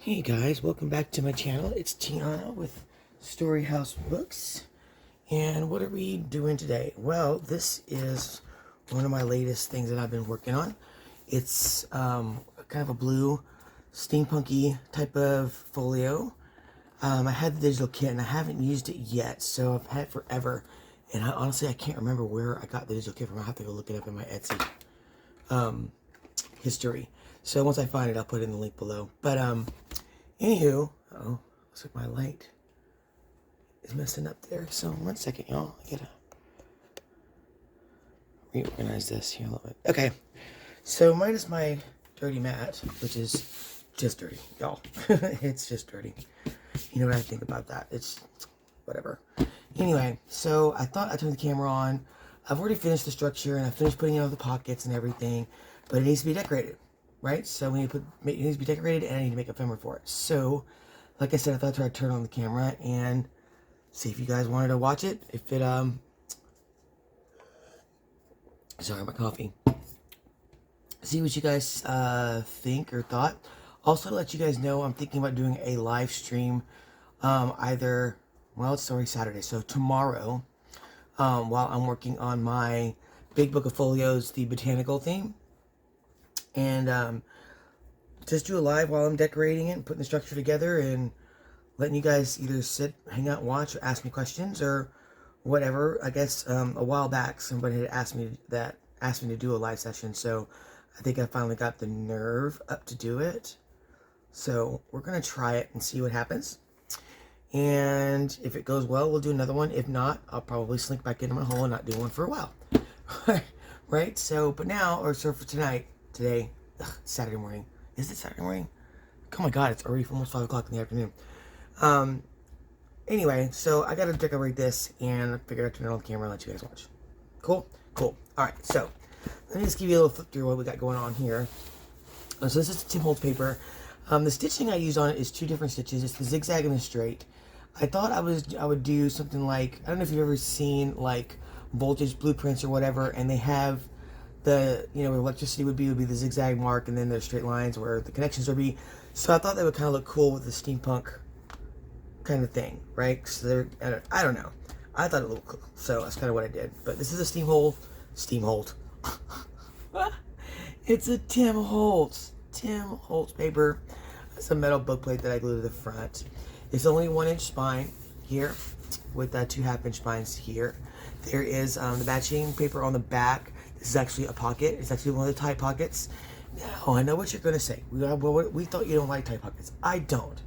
Hey guys, welcome back to my channel. It's Tiana with Storey House Books. And what are we doing today? Well, this is one of my latest things that I've been working on. It's kind of a blue steampunky type of folio. I had the digital kit and I haven't used it yet, so I've had it forever. And honestly, I can't remember where I got the digital kit from. I'll have to go look it up in my Etsy history. So once I find it, I'll put it in the link below. But anywho, looks like my light is messing up there. So one second, y'all. I gotta reorganize this here a little bit. Okay, so minus my dirty mat, which is just dirty, y'all. It's just dirty. You know what I think about that? It's whatever. Anyway, so I thought I'd turn the camera on. I've already finished the structure and I finished putting in all the pockets and everything, but it needs to be decorated. Right, so we need to it needs to be decorated, and I need to make a ephemera for it. So, like I said, I thought I'd turn on the camera and see if you guys wanted to watch it. If it sorry, my coffee. See what you guys think or thought. Also, to let you guys know, I'm thinking about doing a live stream. Either, well, it's already Saturday, so tomorrow, while I'm working on my big book of folios, the botanical theme. And just do a live while I'm decorating it and putting the structure together and letting you guys either sit, hang out, watch, or ask me questions or whatever. I guess a while back somebody had asked me to do a live session, so I think I finally got the nerve up to do it. So we're gonna try it and see what happens. And if it goes well, we'll do another one. If not, I'll probably slink back into my hole and not do one for a while. Right? So, but now, or so for tonight. Today, Saturday morning. Is it Saturday morning? Oh my god, it's already almost 5 o'clock in the afternoon. Anyway, so I gotta decorate this and I figured I'd turn it on the camera and let you guys watch. Cool? Cool. Alright, so let me just give you a little flip through what we got going on here. So this is Tim Holtz paper. The stitching I used on it is 2 different stitches. It's the zigzag and the straight. I thought I would do something like, I don't know if you've ever seen like voltage blueprints or whatever, and they have the, you know, where electricity would be the zigzag mark, and then there's straight lines where the connections would be. So I thought that would kind of look cool with the steampunk kind of thing, right? So I don't know. I thought it looked cool, so that's kind of what I did. But this is a Steam Holt. It's a Tim Holtz paper. It's a metal book plate that I glued to the front. It's only 1-inch spine here with 2 half-inch spines here. There is the matching paper on the back. This is actually a pocket. It's actually one of the tight pockets. Now, I know what you're going to say. We thought you don't like tight pockets. I don't.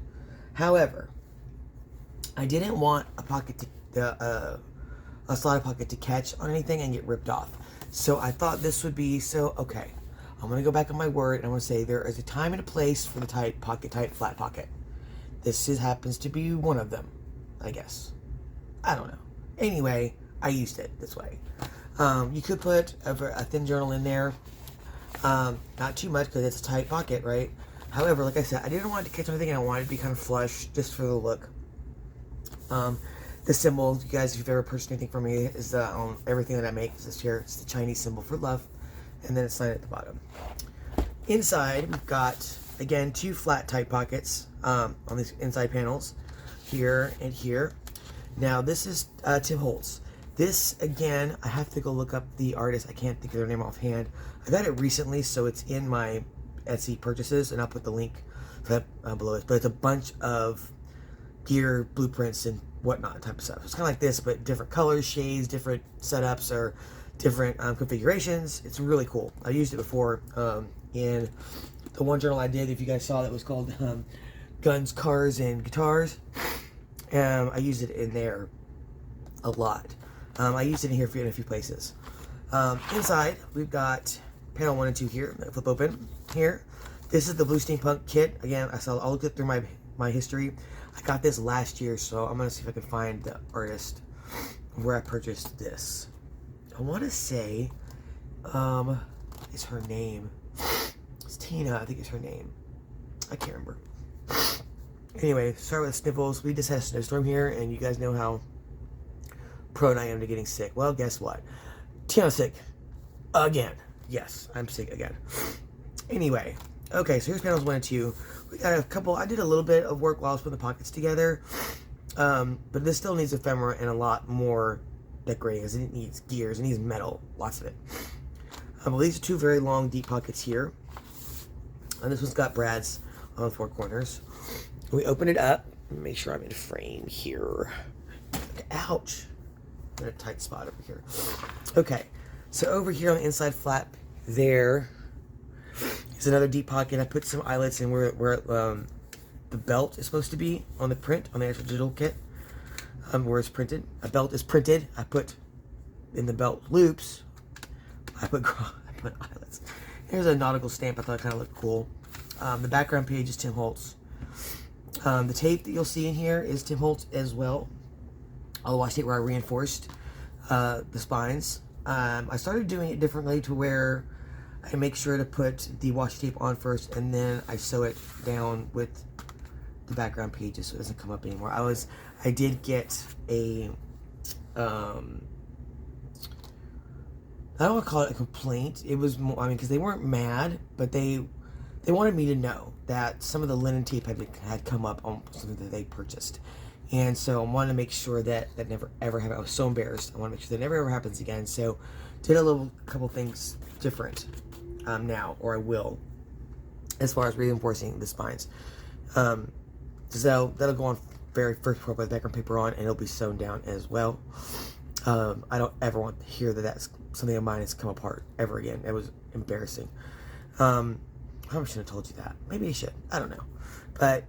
However, I didn't want a pocket a slotted pocket to catch on anything and get ripped off. So I thought this would be, okay, I'm going to go back on my word and I'm going to say there is a time and a place for the tight flat pocket. This happens to be one of them, I guess. I don't know. Anyway, I used it this way. You could put a thin journal in there, not too much because it's a tight pocket, right? However, like I said, I didn't want it to catch anything and I wanted it to be kind of flush just for the look. The symbol, you guys, if you've ever purchased anything from me, is everything that I make is this here. It's the Chinese symbol for love, and then it's signed at the bottom. Inside, we've got, again, 2 flat tight pockets on these inside panels, here and here. Now, this is Tim Holtz. This, again, I have to go look up the artist. I can't think of their name offhand. I got it recently, so it's in my Etsy purchases, and I'll put the link for that below it. But it's a bunch of gear, blueprints, and whatnot type of stuff. It's kind of like this, but different colors, shades, different setups, or different configurations. It's really cool. I used it before in the one journal I did, if you guys saw, that was called Guns, Cars, and Guitars. I used it in there a lot. I used it in here in a few places. Inside, we've got panel 1 and 2 here. Flip open here. This is the Blue Steampunk kit. Again, I'll look it through my history. I got this last year, so I'm going to see if I can find the artist where I purchased this. I want to say, is her name. It's Tina, I think it's her name. I can't remember. Anyway, sorry with the sniffles. We just had a snowstorm here, and you guys know how prone I am to getting sick. Well, guess what? Tiana's sick. Again. Yes, I'm sick again. Anyway, Okay, so here's panels 1 and 2. We got a couple, I did a little bit of work while I was putting the pockets together. But this still needs ephemera and a lot more decorating, because it needs gears, it needs metal, lots of it. Well, these are two very long, deep pockets here. And this one's got brads on the four corners. We open it up. Make sure I'm in frame here. Ouch. I'm in a tight spot over here. Okay, so over here on the inside flap, there is another deep pocket. I put some eyelets in where the belt is supposed to be on the print, on the actual digital kit, where it's printed. A belt is printed. I put in the belt loops, I put eyelets. Here's a nautical stamp. I thought it kind of looked cool. The background page is Tim Holtz. The tape that you'll see in here is Tim Holtz as well. All the washi tape where I reinforced the spines. I started doing it differently to where I make sure to put the washi tape on first, and then I sew it down with the background pages so it doesn't come up anymore. I did get a I don't want to call it a complaint. It was more, I mean, because they weren't mad, but they wanted me to know that some of the linen tape had come up on something that they purchased. And so I wanted to make sure that that never ever happened. I was so embarrassed. I want to make sure that never ever happens again. So did a couple things different now, or I will, as far as reinforcing the spines. So that'll go on very first part with background paper on, and it'll be sewn down as well. I don't ever want to hear that that's something of mine has come apart ever again. It was embarrassing. I probably shouldn't have told you that. Maybe I should. I don't know. But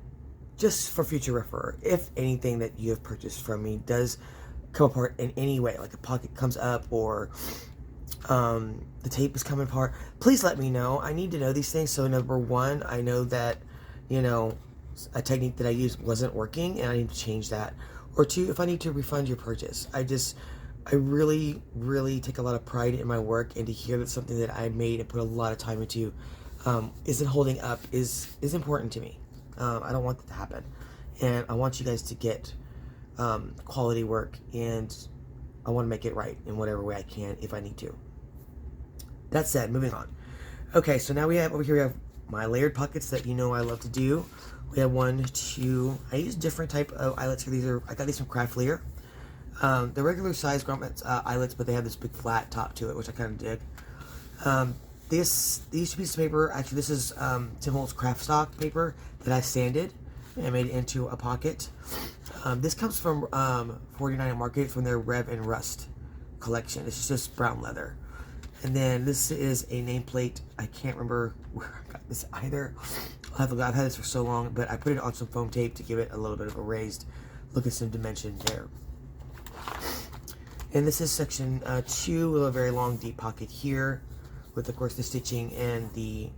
just for future refer, if anything that you have purchased from me does come apart in any way, like a pocket comes up or the tape is coming apart, please let me know. I need to know these things. So number one, I know that, you know, a technique that I used wasn't working and I need to change that. Or two, if I need to refund your purchase. I really, really take a lot of pride in my work, and to hear that something that I made and put a lot of time into isn't holding up is important to me. I don't want that to happen. And I want you guys to get quality work, and I want to make it right in whatever way I can if I need to. That said, moving on. Okay, so now over here we have my layered pockets that you know I love to do. We have one, two, I use different type of eyelets here. I got these from Craft Layer. The regular size grommets eyelets, but they have this big flat top to it, which I kind of dig. These pieces of paper, actually this is Tim Holtz craft stock paper that I sanded and made it into a pocket. This comes from 49 Market from their Rev and Rust collection. It's just brown leather. And then this is a nameplate. I can't remember where I got this either. I've had this for so long, but I put it on some foam tape to give it a little bit of a raised look at some dimension there. And this is section 2 with a very long deep pocket here with, of course, the stitching and the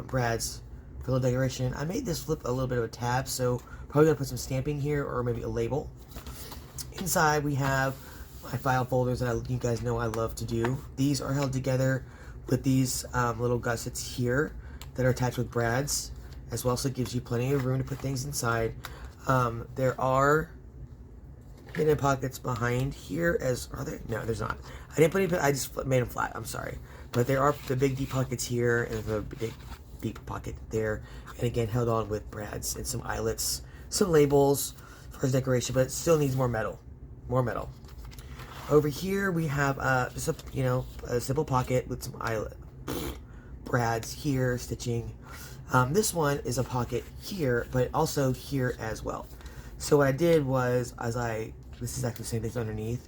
brads for the decoration. I made this flip a little bit of a tab, so probably going to put some stamping here or maybe a label. Inside we have my file folders that you guys know I love to do. These are held together with these little gussets here that are attached with brads as well, so it gives you plenty of room to put things inside. There are hidden pockets behind here, are there? No, there's not. I didn't put any, I just made them flat, I'm sorry. But there are the big deep pockets here and the big deep pocket there. And again, held on with brads and some eyelets, some labels for his decoration, but it still needs more metal. More metal. Over here we have just a simple pocket with some eyelet brads here, stitching. This one is a pocket here, but also here as well. So what I did was, this is actually the same thing underneath,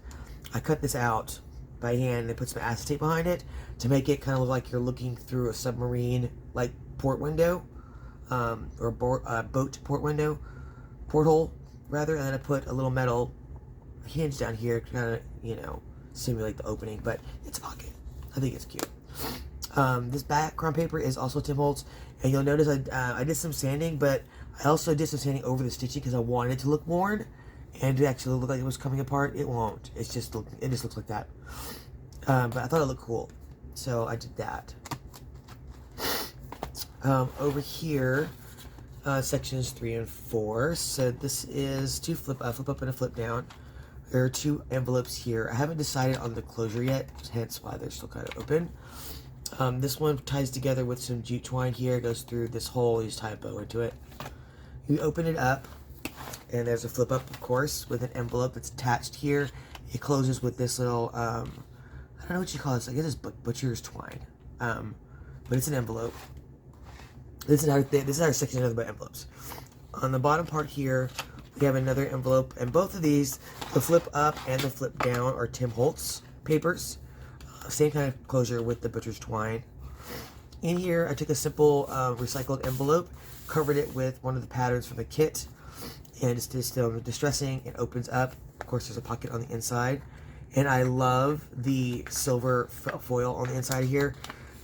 I cut this out by hand and put some acetate behind it to make it kind of look like you're looking through a submarine, like port window, or a boat port window, porthole rather, and then I put a little metal hinge down here to kind of, simulate the opening, but it's a pocket. I think it's cute. This background paper is also Tim Holtz, and you'll notice I did some sanding, but I also did some sanding over the stitching because I wanted it to look worn and to actually look like it was coming apart. It won't. It just looks like that. But I thought it looked cool, so I did that. Over here, sections 3 and 4. So this is two flip up and a flip down. There are two envelopes here. I haven't decided on the closure yet, hence why they're still kind of open. This one ties together with some jute twine here. It goes through this hole. You just tie a bow into it. You open it up, and there's a flip up, of course, with an envelope that's attached here. It closes with this little, I don't know what you call this. I guess it's butcher's twine, but it's an envelope. This is our section of the envelopes. On the bottom part here, we have another envelope, and both of these, the flip up and the flip down, are Tim Holtz papers. Same kind of closure with the butcher's twine. In here, I took a simple recycled envelope, covered it with one of the patterns from the kit, and it's still distressing. It opens up. Of course, there's a pocket on the inside, and I love the silver foil on the inside here.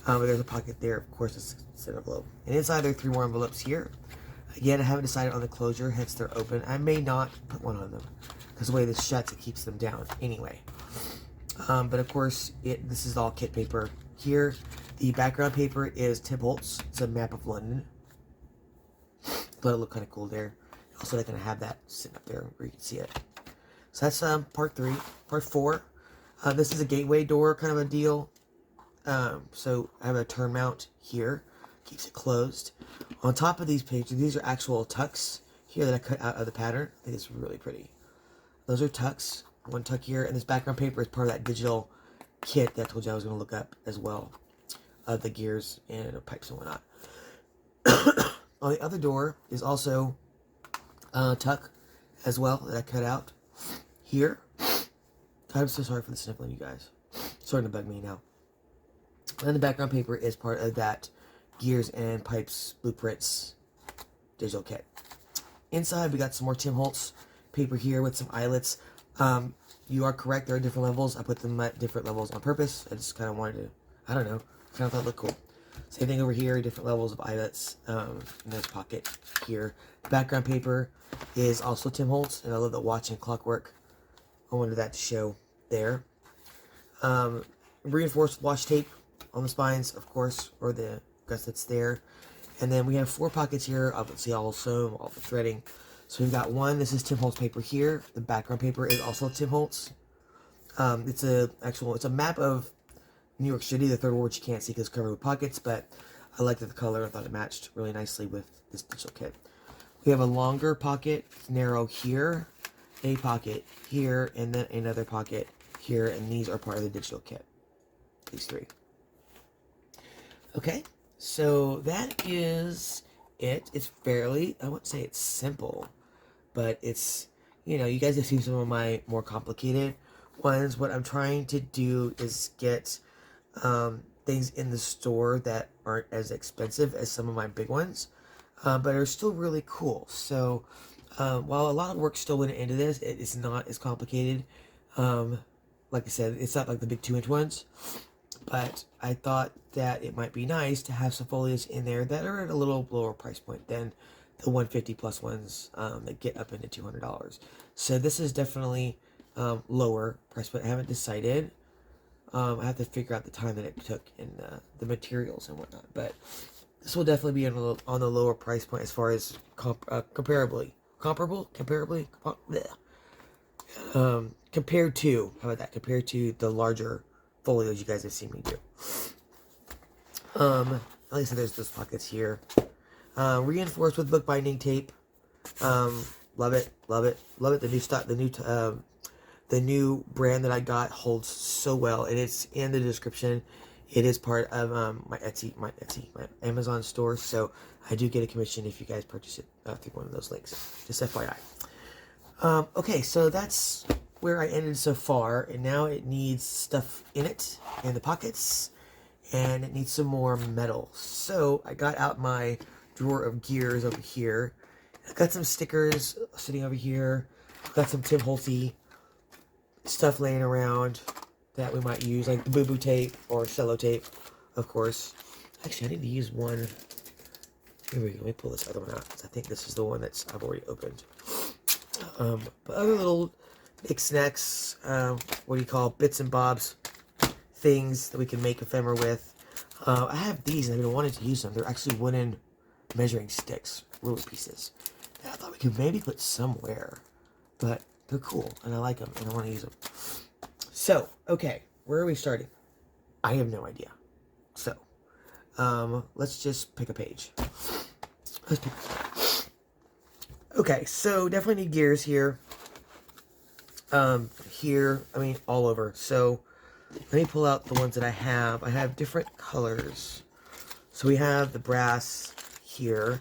But there's a pocket there. Of course, it's an envelope. And inside, there are 3 more envelopes here. Again, I haven't decided on the closure, hence they're open. I may not put one on them, because the way this shuts, it keeps them down anyway. But of course, this is all kit paper here. The background paper is Tim Holtz. It's a map of London. Thought it looked kind of cool there. Also, they're going to have that sitting up there where you can see it. So that's part 3. Part 4. This is a gateway door kind of a deal. So I have a turn mount here. Keeps it closed. On top of these pages, these are actual tucks here that I cut out of the pattern. I think it's really pretty. Those are tucks. One tuck here. And this background paper is part of that digital kit that I told you I was going to look up as well. The gears and the pipes and whatnot. On the other door is also a tuck as well that I cut out here. I'm so sorry for the sniffling, you guys. It's starting to bug me now. And the background paper is part of that gears and pipes blueprints digital kit. Inside, we got some more Tim Holtz paper here with some eyelets. You are correct, there are different levels. I put them at different levels on purpose. I just kind of wanted to, I don't know, kind of thought it looked cool. Same thing over here, different levels of eyelets in this pocket here. The background paper is also Tim Holtz, and I love the watch and clockwork. I wanted that to show there. Reinforced washi tape on the spines, of course, or the gussets there. And then we have 4 pockets here, obviously all sewn, all the threading. So we've got one, this is Tim Holtz paper here. The background paper is also Tim Holtz. It's a map of New York City, the third ward, which you can't see because it's covered with pockets, but I liked the color. I thought it matched really nicely with this digital kit. We have a longer pocket, narrow here, a pocket here, and then another pocket here, and these are part of the digital kit. These 3. Okay, so that is it. It's fairly, I wouldn't say it's simple, but it's, you know, you guys have seen some of my more complicated ones. What I'm trying to do is get things in the store that aren't as expensive as some of my big ones, but are still really cool. So while a lot of work still went into this, it's not as complicated. Like I said, it's not like the big 2-inch ones, but I thought that it might be nice to have some folios in there that are at a little lower price point than the $150 plus ones that get up into $200. So this is definitely lower price point. I haven't decided. I have to figure out the time that it took and the materials and whatnot. But this will definitely be on the lower price point as far as compared to, how about that? Compared to the larger folios you guys have seen me do. Like I said, there's those pockets here. Reinforced with bookbinding tape. Love it, love it, love it. The new stock, the new brand that I got holds so well, and it's in the description. It is part of my Amazon store, so I do get a commission if you guys purchase it through one of those links. Just FYI. Okay, so that's where I ended so far, and now it needs stuff in it, in the pockets, and it needs some more metal. So I got out my drawer of gears over here. I got some stickers sitting over here. Got some Tim Holtz-y stuff laying around that we might use, like the boo-boo tape or cello tape, of course. Actually, I need to use one. Here we go. Let me pull this other one out. I think this is the one that's I've already opened. But other little knickknacks, what do you call, bits and bobs, things that we can make ephemera with. I have these, and I've been wanting to use them. They're actually wooden measuring sticks, ruler pieces. And I thought we could maybe put somewhere, but they're cool, and I like them, and I want to use them. So, okay, where are we starting? I have no idea. So, let's just pick a page. Let's pick a page. Okay, so definitely need gears here. Here, I mean, all over. So let me pull out the ones that I have. I have different colors. So we have the brass here.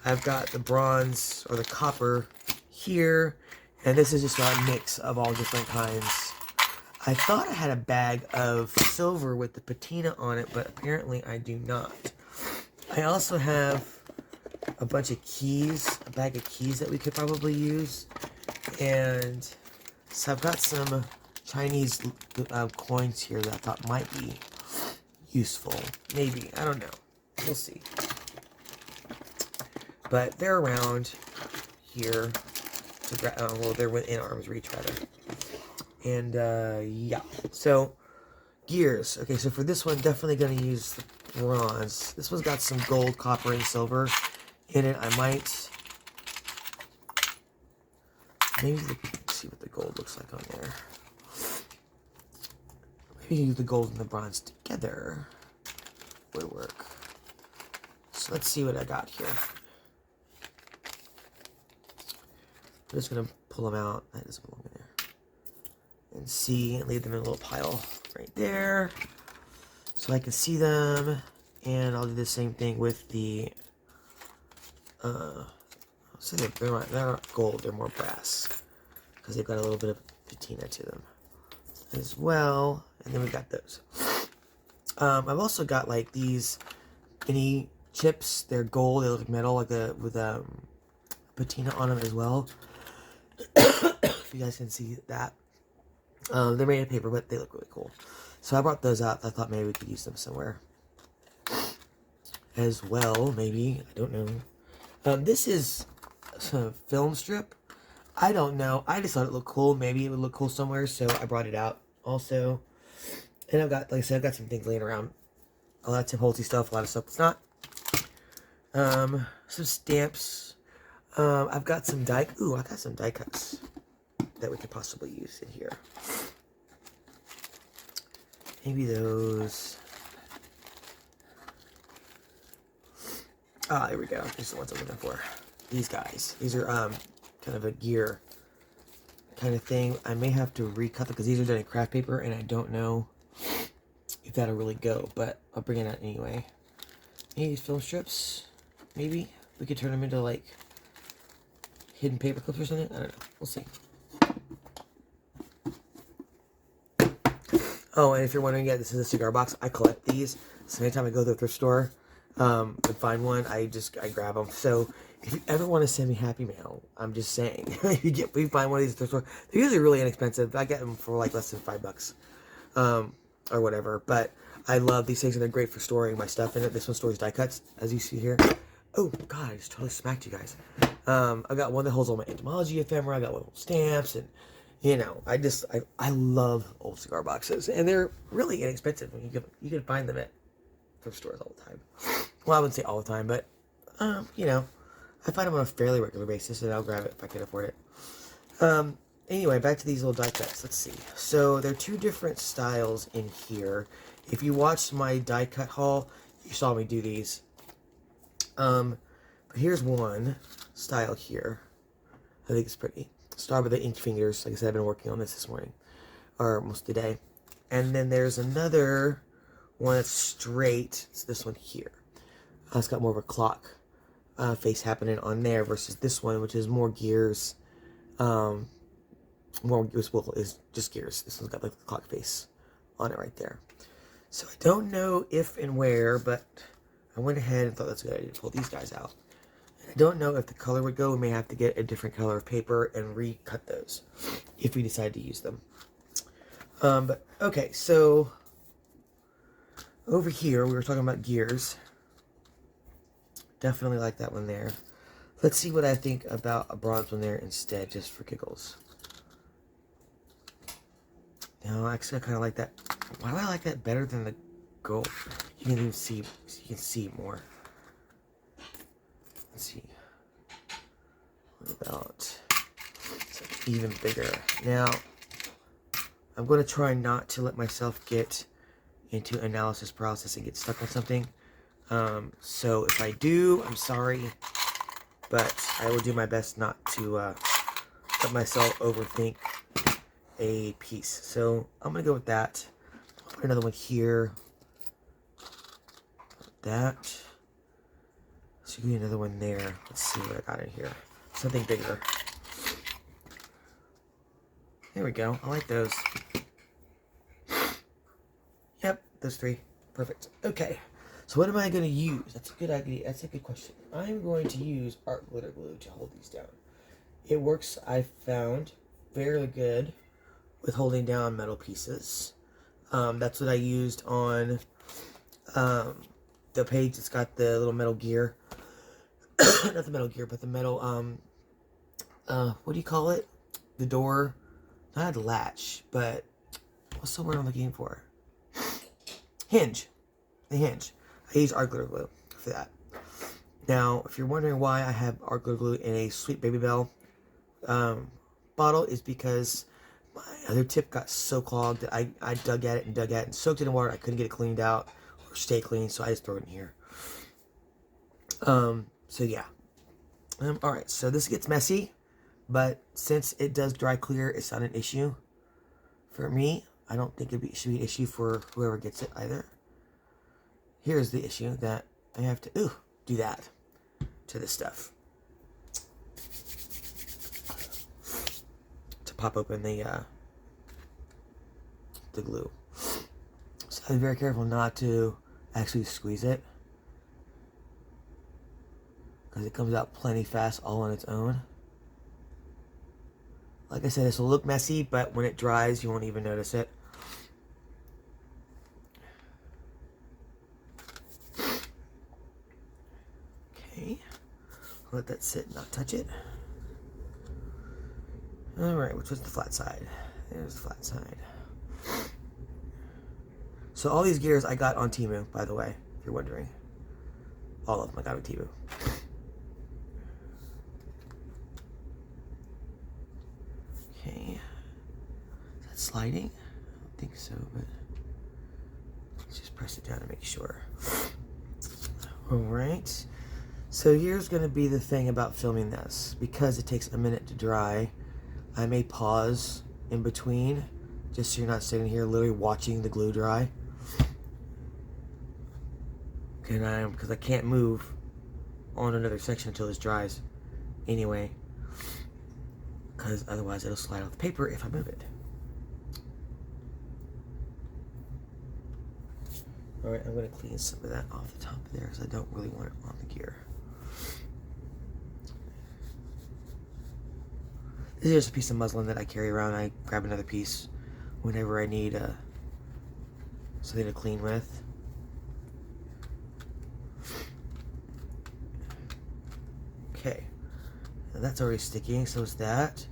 I've got the bronze or the copper here. And this is just a mix of all different kinds. I thought I had a bag of silver with the patina on it, but apparently I do not. I also have a bunch of keys, a bag of keys that we could probably use. And so I've got some Chinese coins here that I thought might be useful. Maybe, I don't know. We'll see. But they're around here. Well, they're within arm's reach, rather. And, yeah. So, gears. Okay, so for this one, definitely going to use the bronze. This one's got some gold, copper, and silver in it. I might... Maybe see what the gold looks like on there. Maybe use the gold and the bronze together. Would work. So let's see what I got here. I'm just going to pull them out. That doesn't belong in there. And see, and leave them in a little pile right there. So I can see them. And I'll do the same thing with the... So they're not gold, they're more brass. Because they've got a little bit of patina to them as well. And then we've got those. I've also got like these mini chips. They're gold, they look like metal, like with patina on them as well. If you guys can see that. They're made of paper, but they look really cool. So I brought those out. I thought maybe we could use them somewhere as well. Maybe, I don't know. This is a film strip. I don't know. I just thought it looked cool. Maybe it would look cool somewhere, so I brought it out also. And I've got, like I said, I've got some things laying around. A lot of Tim Holtzy stuff, a lot of stuff that's not. Some stamps. I've got some die. Ooh, I got some die cuts that we could possibly use in here. Maybe those. Ah, here we go. These are the ones I'm looking for. These guys. These are kind of a gear kind of thing. I may have to recut them because these are done in craft paper, and I don't know if that'll really go, but I'll bring it out anyway. Maybe these film strips. Maybe we could turn them into like hidden paper clips or something. I don't know. We'll see. Oh, and if you're wondering, yeah, this is a cigar box. I collect these. So anytime I go to the thrift store and find one, I grab them. So if you ever want to send me Happy Mail, I'm just saying, if you find one of these at the thrift store, they're usually really inexpensive. I get them for like less than $5, or whatever. But I love these things, and they're great for storing my stuff in it. This one stores die cuts, as you see here. Oh God, I just totally smacked you guys. I got one that holds all my entomology ephemera. I got one with stamps, and you know, I love old cigar boxes, and they're really inexpensive. I mean, you can find them at thrift stores all the time. Well, I wouldn't say all the time, but you know, I find them on a fairly regular basis, and I'll grab it if I can afford it. Anyway, back to these little die cuts. Let's see. So there are two different styles in here. If you watched my die cut haul, you saw me do these. But here's one style here. I think it's pretty. Start with the ink fingers. Like I said, I've been working on this morning, or most of the day. And then there's another one that's straight. It's this one here. It's got more of a clock face happening on there versus this one, which is more gears. More gears, well, is just gears. This one's got like the clock face on it right there. So I don't know if and where, but I went ahead and thought that's a good idea to pull these guys out. I don't know if the color would go. We may have to get a different color of paper and recut those if we decide to use them. But okay, so over here we were talking about gears. Definitely like that one there. Let's see what I think about a bronze one there instead, just for giggles. No, actually I kind of like that. Why do I like that better than the gold? You can even see. You can see more. Let's see. What about even bigger? Now, I'm going to try not to let myself get into analysis process and get stuck on something. So if I do, I'm sorry. but I will do my best not to let myself overthink a piece. So I'm going to go with that. I'll put another one here. That. So give me another one there. Let's see what I got in here. Something bigger. There we go. I like those. Yep, those three. Perfect. Okay. So what am I going to use? That's a good idea. That's a good question. I'm going to use art glitter glue to hold these down. It works, I found, fairly good with holding down metal pieces. That's what I used on the page that's got the little metal gear. Not the metal gear, but the metal, what do you call it? The door. Not a latch, but what's the word I'm looking for? Hinge. The hinge. I use art glitter glue for that. Now, if you're wondering why I have art glitter glue in a Sweet Baby Bell bottle, is because my other tip got so clogged that I dug at it and soaked it in water. I couldn't get it cleaned out or stay clean, so I just throw it in here. So yeah. Alright, so this gets messy, but since it does dry clear, it's not an issue for me. I don't think it should be an issue for whoever gets it either. Here's the issue, that I have to do that to this stuff. To pop open the glue. So I'm very careful not to actually squeeze it, because it comes out plenty fast all on its own. Like I said, this will look messy, but when it dries, you won't even notice it. Okay, let that sit, not touch it. Alright, which was the flat side? There's the flat side. So all these gears I got on Temu, by the way, if you're wondering. All of them I got on Temu. Okay. Is that sliding? I don't think so, but let's just press it down to make sure. Alright. So here's going to be the thing about filming this. Because it takes a minute to dry, I may pause in between, just so you're not sitting here literally watching the glue dry. Because I can't move on another section until this dries anyway, because otherwise it'll slide off the paper if I move it. Alright, I'm going to clean some of that off the top of there, because I don't really want it on the gear. This is just a piece of muslin that I carry around. I grab another piece whenever I need something to clean with. Okay, now that's already sticking, so is that.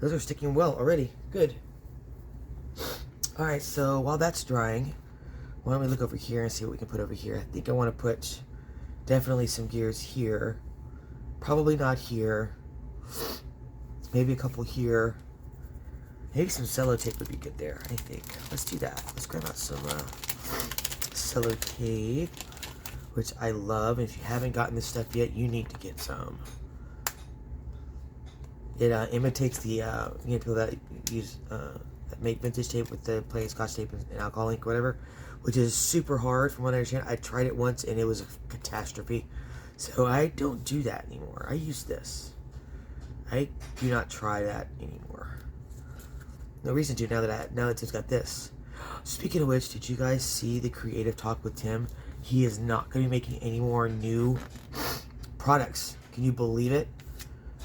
Those are sticking well already. Good. Alright, so while that's drying, why don't we look over here and see what we can put over here. I think I want to put definitely some gears here. Probably not here. Maybe a couple here. Maybe some sellotape would be good there, I think. Let's do that. Let's grab out some sellotape, which I love. And if you haven't gotten this stuff yet, you need to get some. It imitates the people that use that make vintage tape with the plain Scotch tape and alcohol ink or whatever, which is super hard from what I understand. I tried it once and it was a catastrophe. So I don't do that anymore. I use this. I do not try that anymore. No reason to now that Tim's got this. Speaking of which, did you guys see the creative talk with Tim? He is not going to be making any more new products. Can you believe it?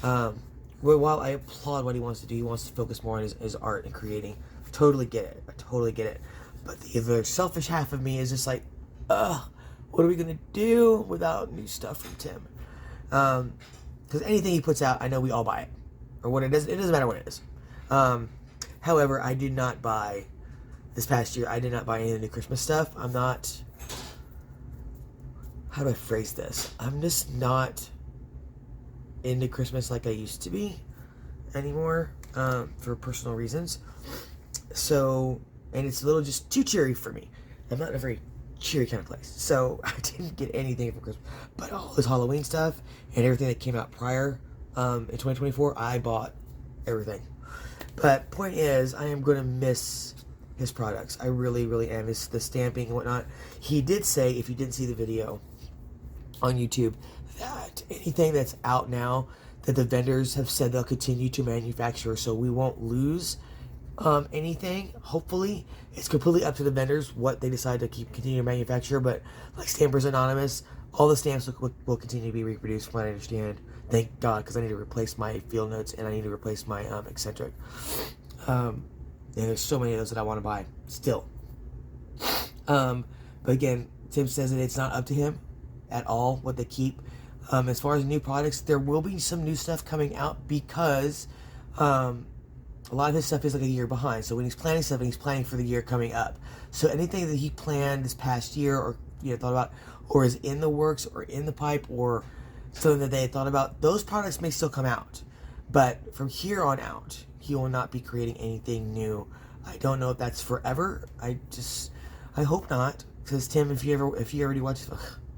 Well, while I applaud what he wants to do, he wants to focus more on his art and creating. Totally get it. I totally get it. But the other selfish half of me is just like, what are we going to do without new stuff from Tim? Because anything he puts out, I know we all buy it. Or what it is. It doesn't matter what it is. However, I did not buy, this past year, I did not buy any of the new Christmas stuff. I'm not, how do I phrase this? I'm just not into Christmas like I used to be anymore, for personal reasons. So, and it's a little just too cheery for me. I'm not a very cheery kind of place. So I didn't get anything for Christmas. But all his Halloween stuff and everything that came out prior in 2024, I bought everything. But point is, I am going to miss his products. I really, really am. It's the stamping and whatnot. He did say, if you didn't see the video on YouTube, that anything that's out now, that the vendors have said they'll continue to manufacture, so we won't lose anything. Hopefully, it's completely up to the vendors what they decide to continue to manufacture. But like Stampers Anonymous, all the stamps will continue to be reproduced, from what I understand. Thank God, because I need to replace my field notes and I need to replace my eccentric. And there's so many of those that I want to buy still. But again, Tim says that it's not up to him at all what they keep. As far as new products, there will be some new stuff coming out because a lot of his stuff is like a year behind. So when he's planning stuff, he's planning for the year coming up. So anything that he planned this past year, or thought about, or is in the works, or in the pipe, or something that they had thought about, those products may still come out. But from here on out, he will not be creating anything new. I don't know if that's forever. I hope not, because Tim, if you already watched,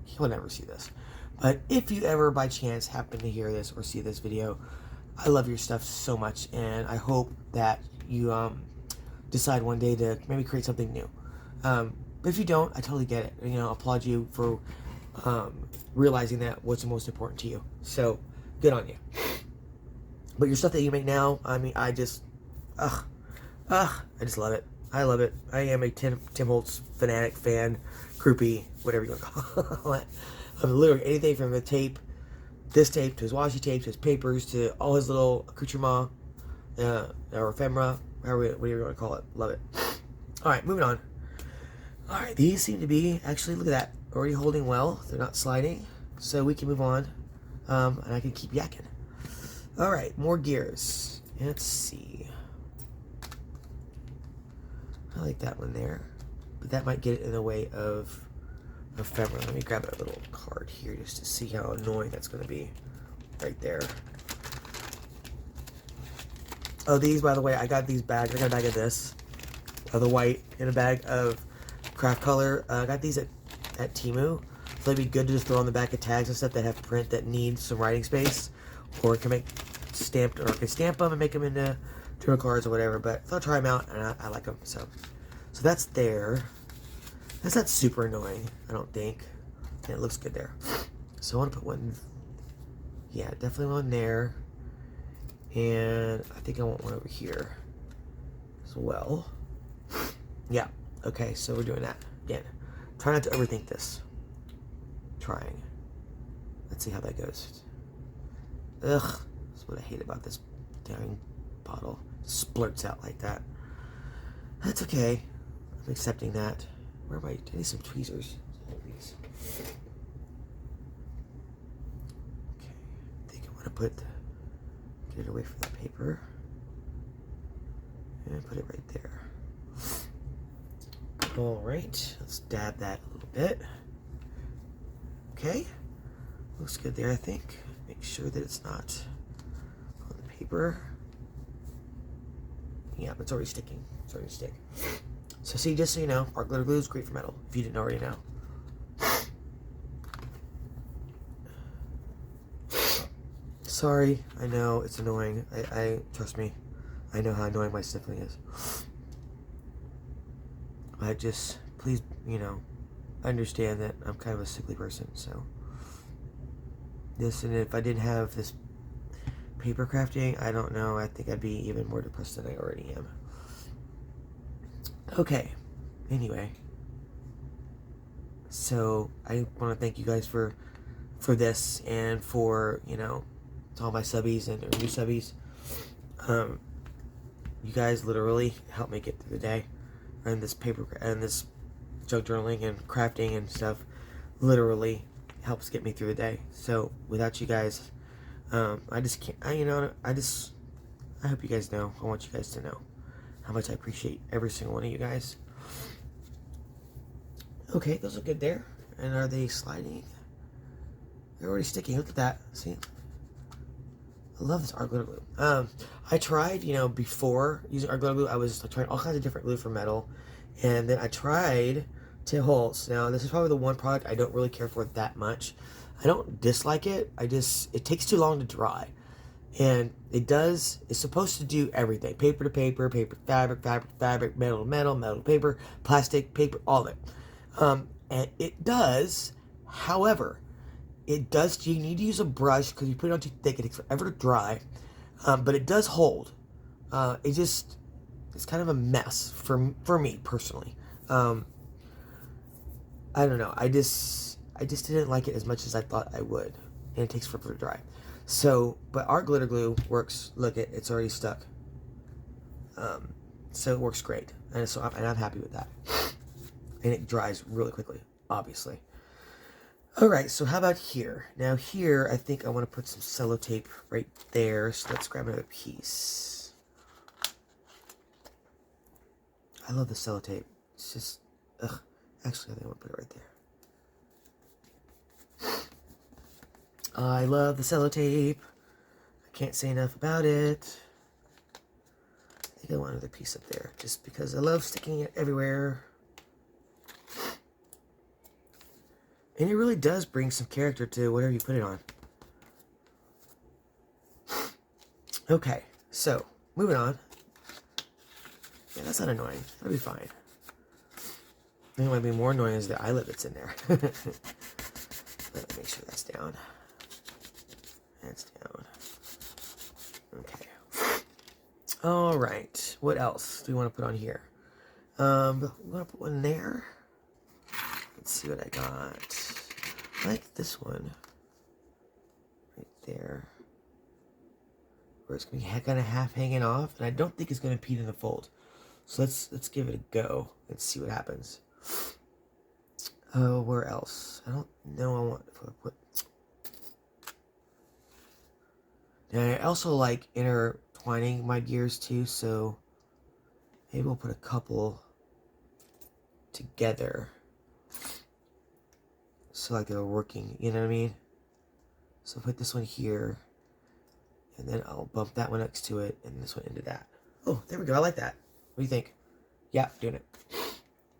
he'll never see this. But if you ever by chance happen to hear this or see this video, I love your stuff so much, and I hope that you decide one day to maybe create something new. But if you don't, I totally get it. Applaud you for realizing that what's the most important to you. So good on you. But your stuff that you make now, I mean, I just love it. I love it. I am a Tim Holtz fanatic, fan, groupie, whatever you want to call it. Of literally anything from the tape, this tape, to his washi tape, to his papers, to all his little accoutrement, or ephemera, whatever you want to call it. Love it. Alright, moving on. Alright, these seem to be, actually, look at that, already holding well. They're not sliding. So we can move on, and I can keep yakking. Alright, more gears. Let's see. I like that one there, but that might get in the way of ephemera. Let me grab a little card here just to see how annoying that's going to be right there. Oh, these, by the way, I got these bags. I got a bag of this, of the white, and a bag of craft color. I got these at Temu. So they'd be good to just throw on the back of tags and stuff that have print that need some writing space, or can make stamped, or I can stamp them and make them into journal cards or whatever. But I'll try them out, and I like them. So that's there. That's not super annoying, I don't think. And it looks good there. So I want to put one, yeah, definitely one there. And I think I want one over here as well. Yeah, okay, so we're doing that. Again, try not to overthink this. Trying. Let's see how that goes. Ugh, that's what I hate about this dang bottle. It splurts out like that. That's okay. I'm accepting that. Where am I? I need some tweezers. Okay, I think I want to get it away from the paper. And put it right there. Alright, let's dab that a little bit. Okay, looks good there, I think. Make sure that it's not on the paper. Yeah, but it's already sticking. It's already stick. So see, just so you know, art glitter glue is great for metal, if you didn't already know. Sorry, I know, it's annoying. I trust me, I know how annoying my sniffling is. I just, please, understand that I'm kind of a sickly person, so. This, and if I didn't have this paper crafting, I don't know, I think I'd be even more depressed than I already am. Okay, anyway. So, I want to thank you guys for this, and for, to all my subbies and new subbies. You guys literally helped me get through the day. And this paper, and this junk journaling and crafting and stuff literally helps get me through the day. So without you guys, I just can't. I hope you guys know. I want you guys to know how much I appreciate every single one of you guys. Okay, those are good there. And are they sliding? They're already sticking. Look at that. See? I love this art glitter glue. I tried, before using art glitter glue, I was trying all kinds of different glue for metal. And then I tried to Holtz. Now, this is probably the one product I don't really care for that much. I don't dislike it. It takes too long to dry. And it's supposed to do everything. Paper to paper, paper to fabric, fabric to fabric, metal to metal, metal to paper, plastic, paper, all of it. And it does, however, you need to use a brush because you put it on too thick, it takes forever to dry. But it does hold. It's kind of a mess for me personally. I don't know. I just didn't like it as much as I thought I would, and it takes forever to dry. So, but our glitter glue works. Look, it's already stuck. So it works great, and I'm happy with that. And it dries really quickly, obviously. All right, so how about here? Now here, I think I want to put some sellotape right there. So let's grab another piece. I love the sellotape. It's just, ugh. Actually, I think I want to put it right there. I love the sellotape. I can't say enough about it. I think I want another piece up there, just because I love sticking it everywhere. And it really does bring some character to whatever you put it on. Okay, so, moving on. Yeah, that's not annoying. That'll be fine. I think what might be more annoying is the eyelet that's in there. Let me make sure that's down. That's down. Okay. Alright, what else do we want to put on here? We want to put one there. Let's see what I got. I like this one. Right there. Where it's going to be kind of half hanging off. And I don't think it's going to impede in the fold. So let's give it a go and see what happens. Oh, where else? I don't know. I want to put. Now, I also like intertwining my gears too. So maybe we'll put a couple together. So like they're working, you know what I mean? So put this one here, and then I'll bump that one next to it, and this one into that. Oh, there we go. I like that. What do you think? Yeah, doing it.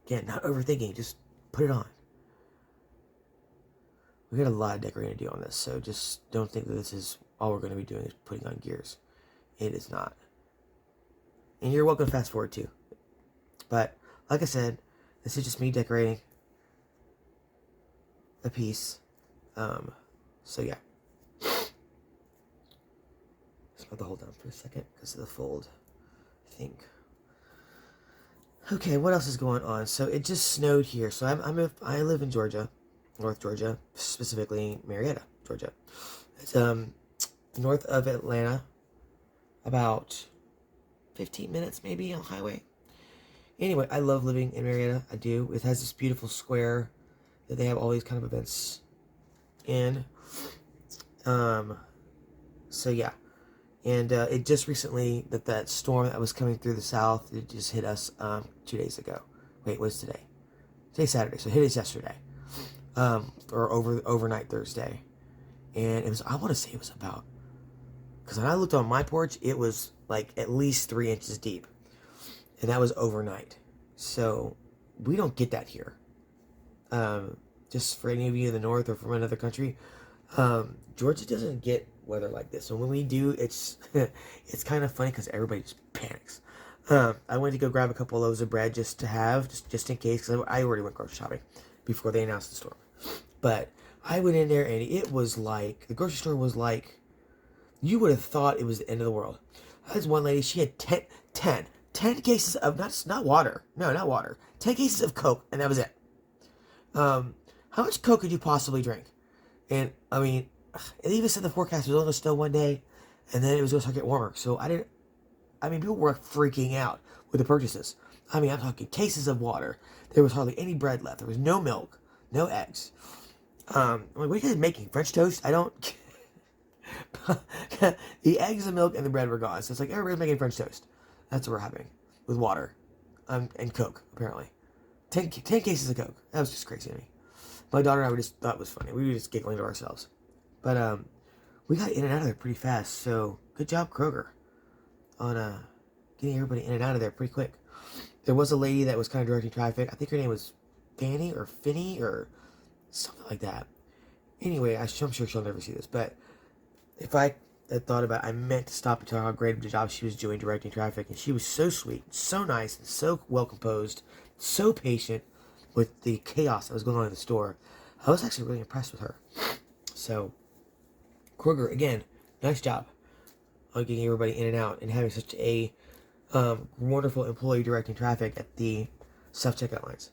Again, not overthinking. Just put it on. We got a lot of decorating to do on this, so just don't think that this is all we're going to be doing is putting on gears. It is not. And you're welcome to fast forward too. But like I said, this is just me decorating a piece. So yeah. Just about to hold down for a second because of the fold, I think. Okay, what else is going on? So it just snowed here. So I live in Georgia, North Georgia, specifically Marietta, Georgia. It's north of Atlanta, about 15 minutes maybe on the highway. Anyway, I love living in Marietta. I do. It has this beautiful square that they have all these kind of events in. So yeah. And it just recently, that storm that was coming through the south, it just hit us 2 days ago. Wait, what's today? Today's Saturday, so it hit us yesterday. Or overnight Thursday. And it was, I want to say it was about, because when I looked on my porch, it was like at least 3 inches deep. And that was overnight. So we don't get that here. Just for any of you in the north or from another country, Georgia doesn't get weather like this. So when we do, it's it's kind of funny because everybody just panics. I went to go grab a couple of loaves of bread just to have, just in case, because I already went grocery shopping before they announced the storm. But I went in there and it was like, the grocery store was like, you would have thought it was the end of the world. There's one lady, she had 10 cases of, not water. No, not water. 10 cases of Coke, and that was it. How much Coke could you possibly drink? And, I mean, it even said the forecast was only going to snow one day, and then it was going to start getting warmer. So people were freaking out with the purchases. I mean, I'm talking cases of water. There was hardly any bread left. There was no milk, no eggs. I'm like, what are you guys making? French toast? I don't... The eggs, the milk, and the bread were gone. So it's like, everybody's making French toast. That's what we're having. With water. And Coke, apparently. 10 cases of Coke. That was just crazy to me. My daughter and I just thought it was funny. We were just giggling to ourselves. But we got in and out of there pretty fast. So good job, Kroger, on getting everybody in and out of there pretty quick. There was a lady that was kind of directing traffic. I think her name was Fanny or Finny or something like that. Anyway, I'm sure she'll never see this, but if I had thought about it, I meant to stop and tell her how great of a job she was doing directing traffic, and she was so sweet, so nice, and so well composed, so patient with the chaos that was going on in the store. I was actually really impressed with her. So, Kruger, again, nice job on getting everybody in and out and having such a wonderful employee directing traffic at the self-checkout lines.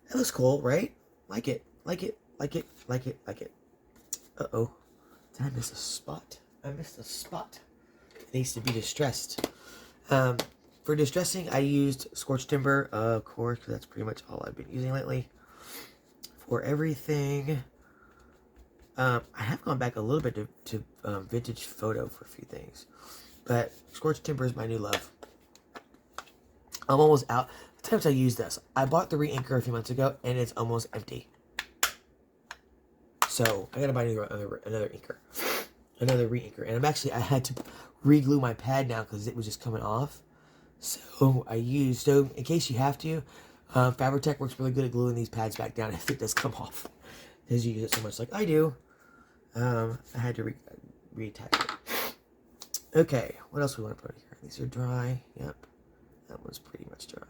That looks cool, right? Like it. Uh-oh. Did I miss a spot? I missed a spot. It needs to be distressed. For distressing, I used Scorched Timber, of course, because that's pretty much all I've been using lately. For everything, I have gone back a little bit to Vintage Photo for a few things. But Scorched Timber is my new love. I'm almost out. The times I use this. I bought the re-inker a few months ago, and it's almost empty. So, I gotta buy another inker. Another re-inker. And I had to re-glue my pad now because it was just coming off. So, in case you have to, Fabri-Tac works really good at gluing these pads back down if it does come off. Because you use it so much like I do. I had to reattach it. Okay, what else we want to put in here? These are dry. Yep. That one's pretty much dry.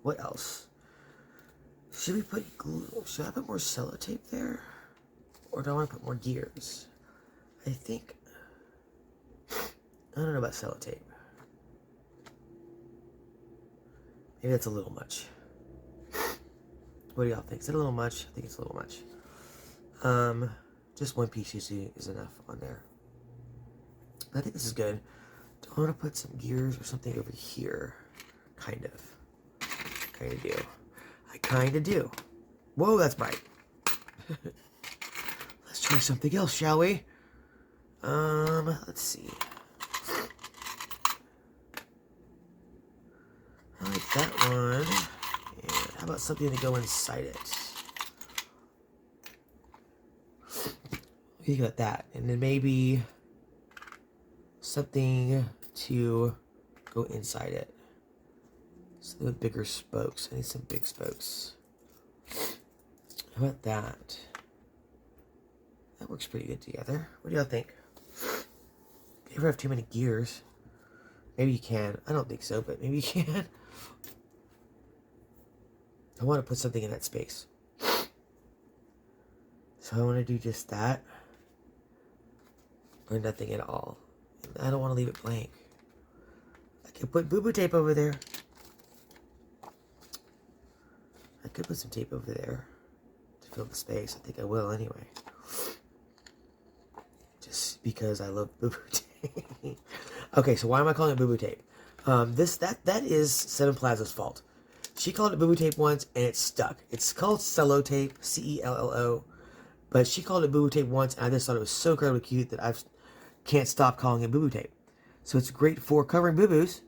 What else? Should we put glue? Should I put more sellotape there? Or do I want to put more gears? I don't know about sellotape. Maybe that's a little much. What do y'all think? Is it a little much? I think it's a little much. Just one piece usually is enough on there. I think this is good. Do I want to put some gears or something over here? Kind of do. I kind of do. Whoa, that's bright. Let's try something else, shall we? Let's see. I like that one. And how about something to go inside it? What do you think about that? And then maybe something to go inside it. Something with bigger spokes. I need some big spokes. How about that? That works pretty good together. What do y'all think? Do you ever have too many gears? Maybe you can. I don't think so, but maybe you can. I want to put something in that space. So I want to do just that. Or nothing at all. I don't want to leave it blank. I could put boo-boo tape over there. I could put some tape over there to fill the space. I think I will anyway. Just because I love boo-boo tape. Okay, so why am I calling it boo-boo tape? That is Seven Plaza's fault. She called it boo-boo tape once and it stuck. It's called cello tape, C-E-L-L-O. But she called it boo-boo tape once and I just thought it was so incredibly cute that I can't stop calling it boo-boo tape. So it's great for covering boo-boos.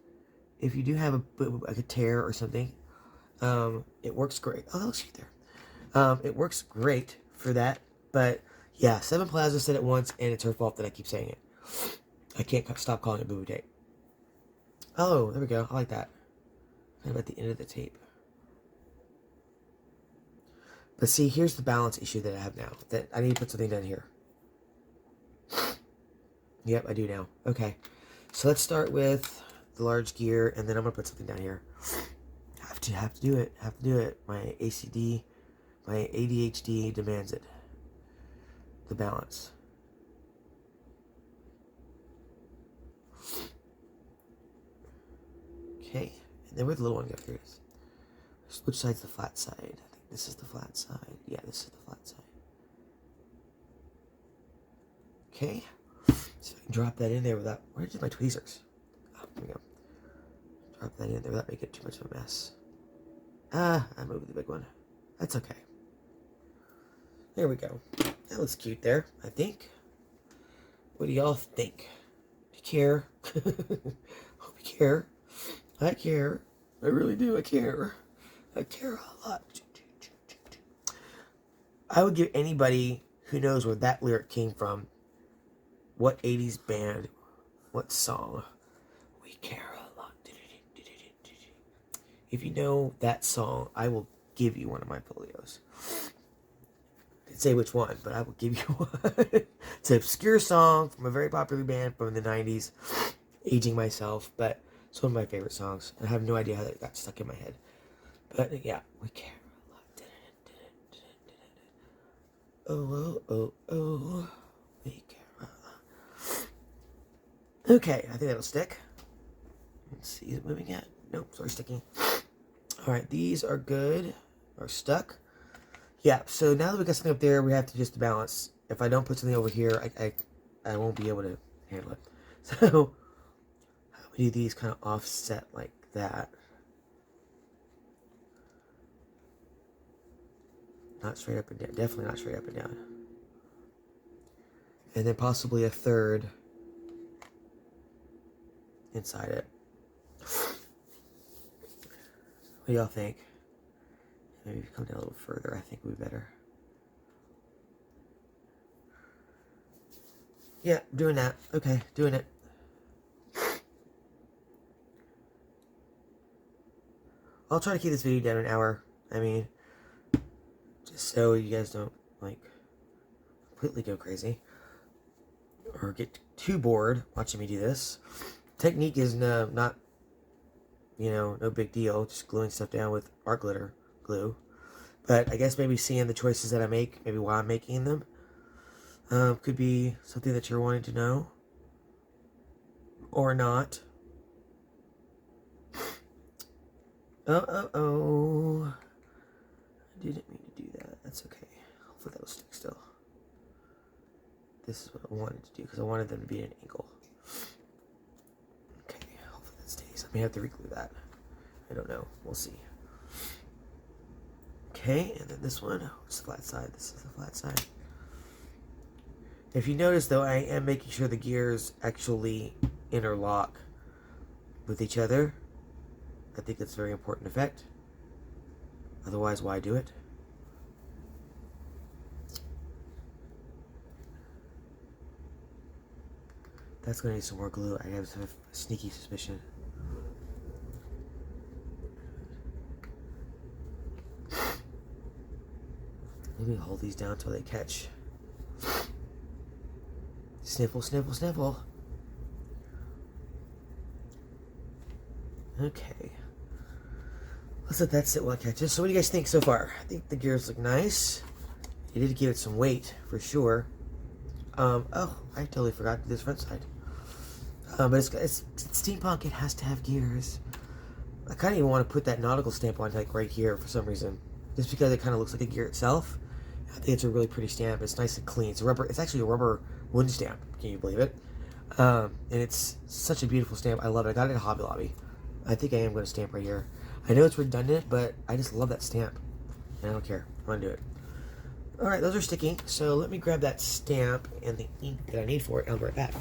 If you do have like a tear or something, it works great. Oh, that looks cute there. It works great for that. But yeah, Seven Plaza said it once and it's her fault that I keep saying it. I can't stop calling it boo-boo tape. Oh, there we go. I like that. Kind of at the end of the tape. But see, here's the balance issue that I have now. That I need to put something down here. Yep, I do now. Okay. So let's start with the large gear, and then I'm going to put something down here. Have to do it. Have to do it. My ADHD demands it. The balance. Okay. And then where the little one go? Here it is. Which side's the flat side? I think this is the flat side. Yeah, this is the flat side. Okay. So I can drop that in there without... Where did my tweezers? Oh, here we go. Drop that in there without making too much of a mess. I moved the big one. That's okay. There we go. That looks cute there, I think. What do y'all think? Do you care? Hope you care. I care. I really do. I care. I care a lot. I would give anybody who knows where that lyric came from, what 80s band, what song, we care a lot. If you know that song, I will give you one of my folios. I didn't say which one, but I will give you one. It's an obscure song from a very popular band from the 90s. Aging myself, but it's one of my favorite songs. I have no idea how that got stuck in my head. But yeah, we care a lot. Oh, oh, oh, oh. We care a lot. Okay, I think that'll stick. Let's see, is it moving yet? Nope, sorry, sticking. Alright, these are good. Are stuck. Yeah, so now that we got something up there, we have to just balance. If I don't put something over here, I won't be able to handle it. So, we do these kind of offset like that. Not straight up and down. Definitely not straight up and down. And then possibly a third inside it. What do y'all think? Maybe come down a little further. I think would be better. Yeah, doing that. Okay, doing it. I'll try to keep this video down an hour. I mean, just so you guys don't, like, completely go crazy. Or get too bored watching me do this. Technique is not, you know, no big deal. Just gluing stuff down with art glitter glue. But I guess maybe seeing the choices that I make, maybe why I'm making them, could be something that you're wanting to know. Or not. Oh. I didn't mean to do that. That's okay. Hopefully that'll stick still. This is what I wanted to do because I wanted them to be at an angle. Okay, hopefully that stays. I may have to reglue that. I don't know. We'll see. Okay, and then this one. Oh, it's the flat side. This is the flat side. If you notice, though, I am making sure the gears actually interlock with each other. I think that's a very important effect. Otherwise, why do it? That's going to need some more glue. I have a sneaky suspicion. Let me hold these down until they catch. Sniffle, sniffle, sniffle. Okay. Let's let that sit while it catches. So what do you guys think so far? I think the gears look nice. You did give it some weight, for sure. Oh, I totally forgot to do this front side. But it's steampunk, it has to have gears. I kind of even want to put that nautical stamp on, like, right here for some reason. Just because it kind of looks like a gear itself. I think it's a really pretty stamp. It's nice and clean. It's actually a rubber wooden stamp. Can you believe it? And it's such a beautiful stamp. I love it. I got it at Hobby Lobby. I think I am going to stamp right here. I know it's redundant, but I just love that stamp. And I don't care. I'm going to do it. Alright, those are sticky. So let me grab that stamp and the ink that I need for it, and I'll be right back.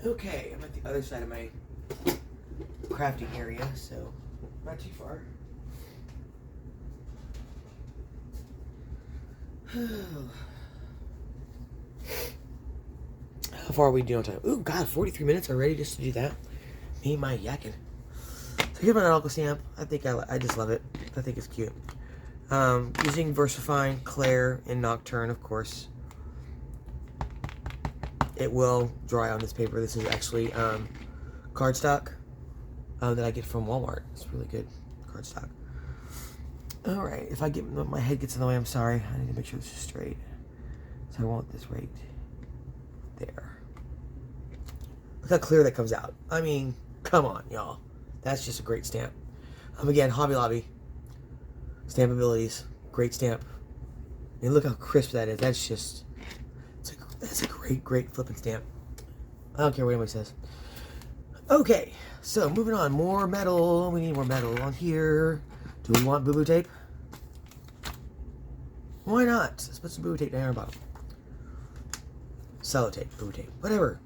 Okay, I'm at the other side of my crafting area, so not too far. How far are we doing on time? Ooh, God, 43 minutes already just to do that. Me and my yakking. So here's my nautical stamp. I just love it. I think it's cute. Using VersaFine, Claire, and Nocturne, of course. It will dry on this paper. This is actually cardstock that I get from Walmart. It's really good cardstock. Alright, if my head gets in the way, I'm sorry. I need to make sure this is straight. So I want this right there. Look how clear that comes out. I mean, come on, y'all. That's just a great stamp. Again, Hobby Lobby. Stamp abilities. Great stamp. And look how crisp that is. That's a great flipping stamp. I don't care what anybody says. Okay, so moving on. More metal. We need more metal on here. Do we want boo-boo tape? Why not? Let's put some boo-boo tape down our bottom. Sellotape, boo-boo tape, whatever.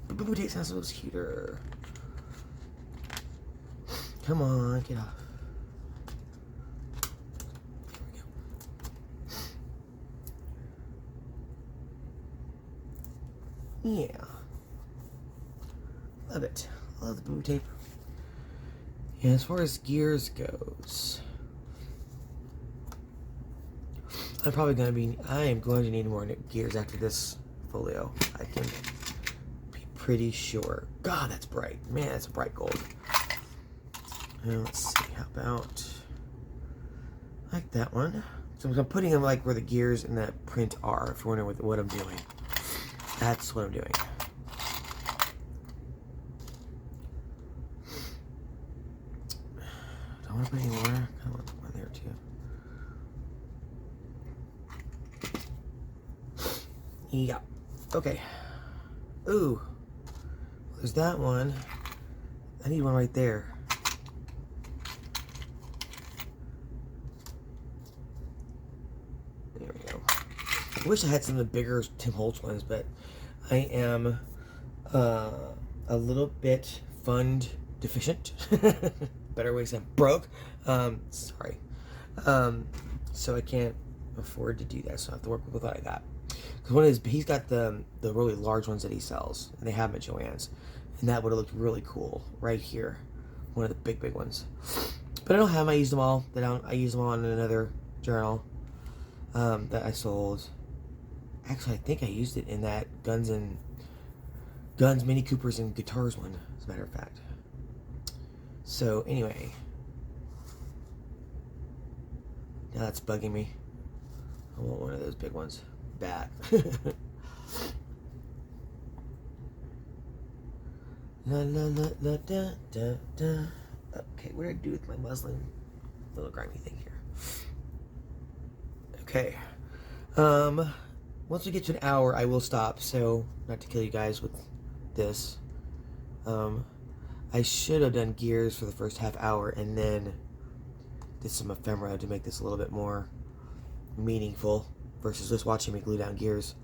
Boo-boo tape sounds a little cuter. Come on, get off. There we Yeah. Love it. Love the boo tape. And as far as gears goes, I am going to need more gears after this folio. I can be pretty sure. God, that's bright. Man, that's a bright gold. And let's see, how about like that one? So I'm putting them like where the gears in that print are, if you're wondering what I'm doing. That's what I'm doing. Do I want to put any more? I kind of want one there too. Yeah. Okay. Ooh. There's that one. I need one right there. There we go. I wish I had some of the bigger Tim Holtz ones, but I am a little bit fund deficient. Better way to say broke. Sorry. So I can't afford to do that, so I have to work with what I got. Because he's got the really large ones that he sells, and they have them at Joann's, and that would have looked really cool right here. One of the big ones. But I don't have them. I used them all. I used them all in another journal that I sold. Actually, I think I used it in that Guns, Mini Coopers, and Guitars one, as a matter of fact. So, anyway. Now that's bugging me. I want one of those big ones. Bad. La la la la da da da. Okay, what did I do with my muslin? Little grimy thing here. Okay. Once we get to an hour, I will stop. So, not to kill you guys with this. I should have done gears for the first half hour and then did some ephemera to make this a little bit more meaningful versus just watching me glue down gears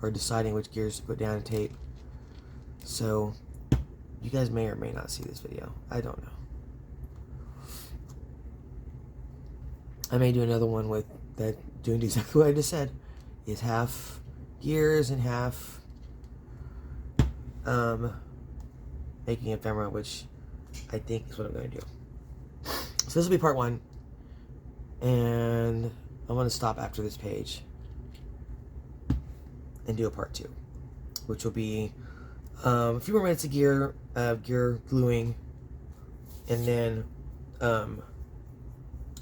or deciding which gears to put down in tape. So, you guys may or may not see this video. I don't know. I may do another one with that doing exactly what I just said. Is half gears and half making ephemera, which I think is what I'm going to do. So this will be part 1, and I'm going to stop after this page and do a part 2, which will be a few more minutes of gear gluing, and then some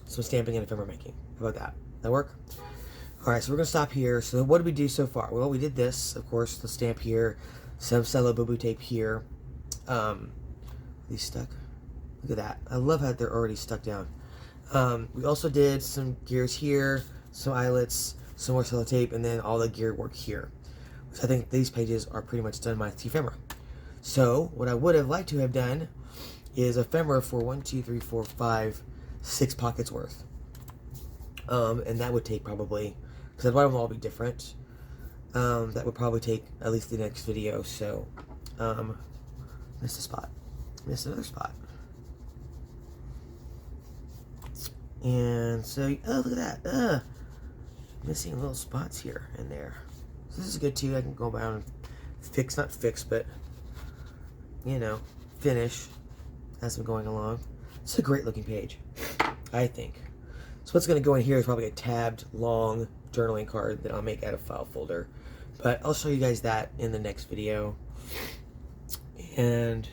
stamping and ephemera making. How about that? That work? Alright, so we're going to stop here. So what did we do so far? Well, we did this, of course, the stamp here, some cello boo tape here. These stuck. Look at that. I love how they're already stuck down. We also did some gears here, some eyelets, some more cello tape, and then all the gear work here. So I think these pages are pretty much done with ephemera. So what I would have liked to have done is ephemera for 1, 2, 3, 4, 5, 6 pockets worth. And that would take probably, because I want them all be different, that would probably take at least the next video. So missed a spot, missed another spot, and so oh, look at that, missing little spots here and there. So this is good too. I can go around and fix, not fix, but you know, finish as I'm going along. It's a great looking page, I think. So what's going to go in here is probably a tabbed long journaling card that I'll make out of file folder, but I'll show you guys that in the next video. And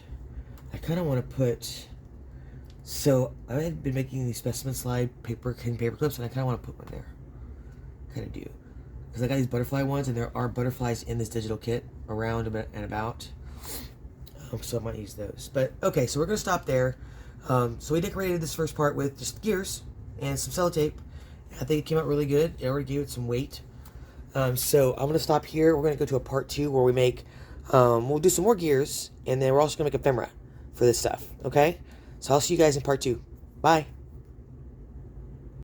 I kind of want to put, so I had been making these specimen slide paper clips, and I kind of want to put one there. Kind of do, because I got these butterfly ones, and there are butterflies in this digital kit around and about. So I might use those. But okay, so we're gonna stop there. So we decorated this first part with just gears and some sellotape. I think it came out really good. It already gave it some weight. So I'm gonna stop here. We're gonna go to a part 2 where we make, we'll do some more gears, and then we're also gonna make ephemera for this stuff. Okay, so I'll see you guys in part 2. Bye.